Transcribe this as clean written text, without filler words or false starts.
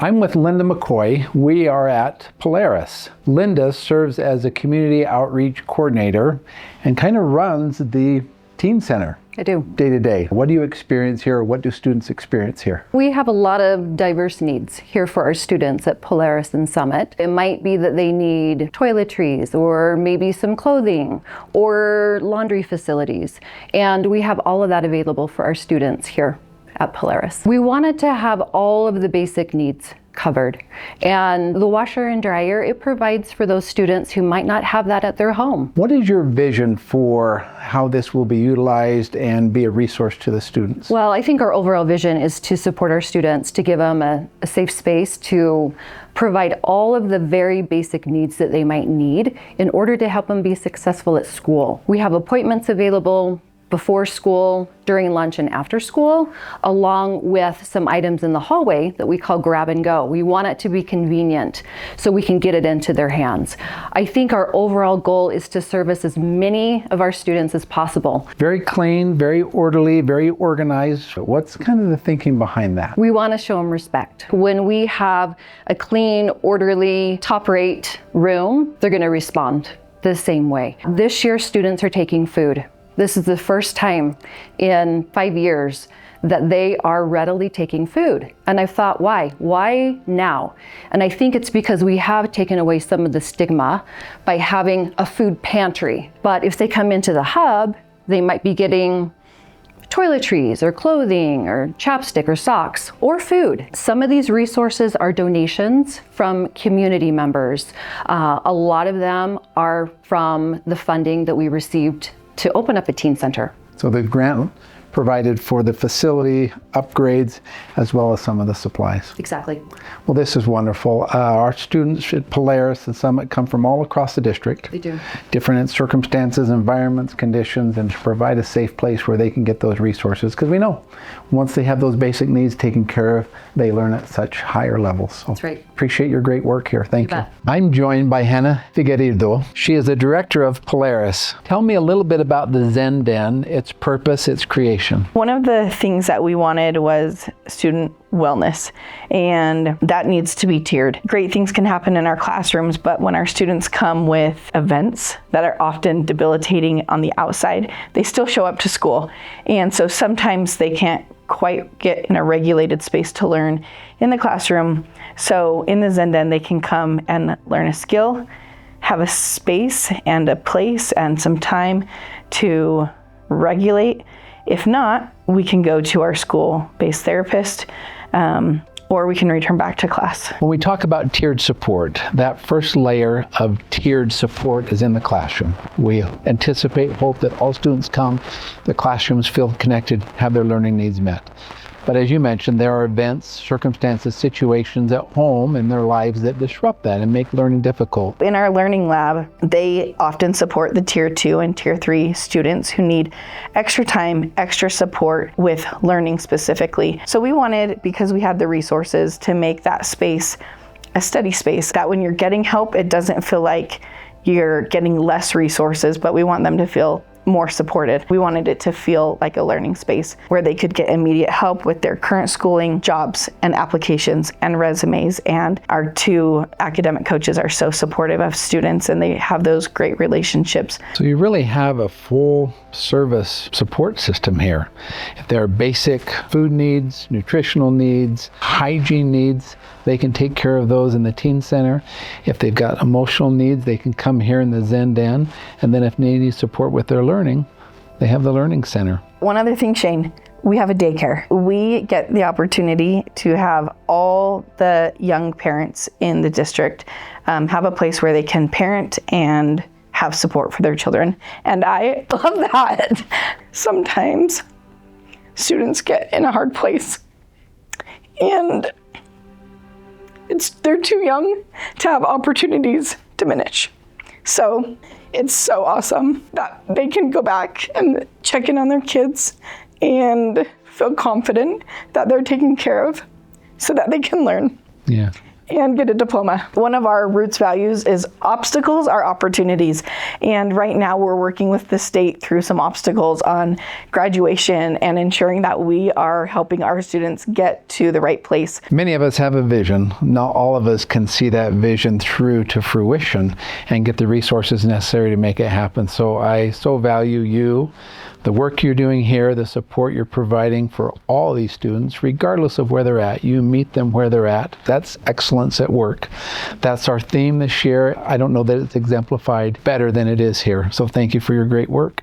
I'm with Linda McCoy. We are at Polaris. Linda serves as a community outreach coordinator and kind of runs the teen center. I do. Day to day. What do you experience here? What do students experience here? We have a lot of diverse needs here for our students at Polaris and Summit. It might be that they need toiletries or maybe some clothing or laundry facilities. And we have all of that available for our students here at Polaris. We wanted to have all of the basic needs covered. And the washer and dryer, it provides for those students who might not have that at their home. What is your vision for how this will be utilized and be a resource to the students? Well, I think our overall vision is to support our students, to give them a safe space to provide all of the very basic needs that they might need in order to help them be successful at school. We have appointments available before school, during lunch, and after school, along with some items in the hallway that we call grab and go. We want it to be convenient so we can get it into their hands. I think our overall goal is to service as many of our students as possible. Very clean, very orderly, very organized. What's kind of the thinking behind that? We want to show them respect. When we have a clean, orderly, top-rate room, they're going to respond the same way. This year, students are taking food. This is the first time in 5 years that they are readily taking food. And I thought, why? Why now? And I think it's because we have taken away some of the stigma by having a food pantry. But if they come into the hub, they might be getting toiletries or clothing or chapstick or socks or food. Some of these resources are donations from community members. A lot of them are from the funding that we received to open up a teen center. So the grant provided for the facility upgrades as well as some of the supplies. Exactly. Well, this is wonderful. Our students at Polaris and Summit come from all across the district. They do. Different circumstances, environments, conditions, and to provide a safe place where they can get those resources. Because we know once they have those basic needs taken care of, they learn at such higher levels. So that's right. Appreciate your great work here. Thank you. Bet. I'm joined by Hannah Figueiredo. She is the director of Polaris. Tell me a little bit about the Zen Den, its purpose, its creation. One of the things that we wanted was student wellness, and that needs to be tiered. Great things can happen in our classrooms, but when our students come with events that are often debilitating on the outside, they still show up to school. And so sometimes they can't quite get in a regulated space to learn in the classroom. So in the Zen Den, they can come and learn a skill, have a space and a place and some time to regulate. If not, we can go to our school-based therapist, or we can return back to class. When we talk about tiered support, that first layer of tiered support is in the classroom. We anticipate, hope that all students come, the classrooms feel connected, have their learning needs met. But as you mentioned, there are events, circumstances, situations at home in their lives that disrupt that and make learning difficult. In our learning lab, they often support the Tier 2 and Tier 3 students who need extra time, extra support with learning specifically. So we wanted, because we had the resources, to make that space a study space, that when you're getting help, it doesn't feel like you're getting less resources, but we want them to feel more supported. We wanted it to feel like a learning space where they could get immediate help with their current schooling, jobs, and applications and resumes. And our two academic coaches are so supportive of students, and they have those great relationships. So you really have a full service support system here. If there are basic food needs, nutritional needs, hygiene needs, they can take care of those in the teen center. If they've got emotional needs, they can come here in the Zen Den. And then if they need support with their learning, they have the learning center. One other thing, Shane, we have a daycare. We get the opportunity to have all the young parents in the district have a place where they can parent and have support for their children. And I love that. Sometimes students get in a hard place and they're too young to have opportunities diminish. So it's so awesome that they can go back and check in on their kids and feel confident that they're taken care of so that they can learn. Yeah. and get a diploma. One of our roots values is obstacles are opportunities. And right now we're working with the state through some obstacles on graduation and ensuring that we are helping our students get to the right place. Many of us have a vision. Not all of us can see that vision through to fruition and get the resources necessary to make it happen. So I so value you, the work you're doing here, the support you're providing for all these students, regardless of where they're at. You meet them where they're at. That's excellence at work. That's our theme this year. I don't know that it's exemplified better than it is here. So thank you for your great work.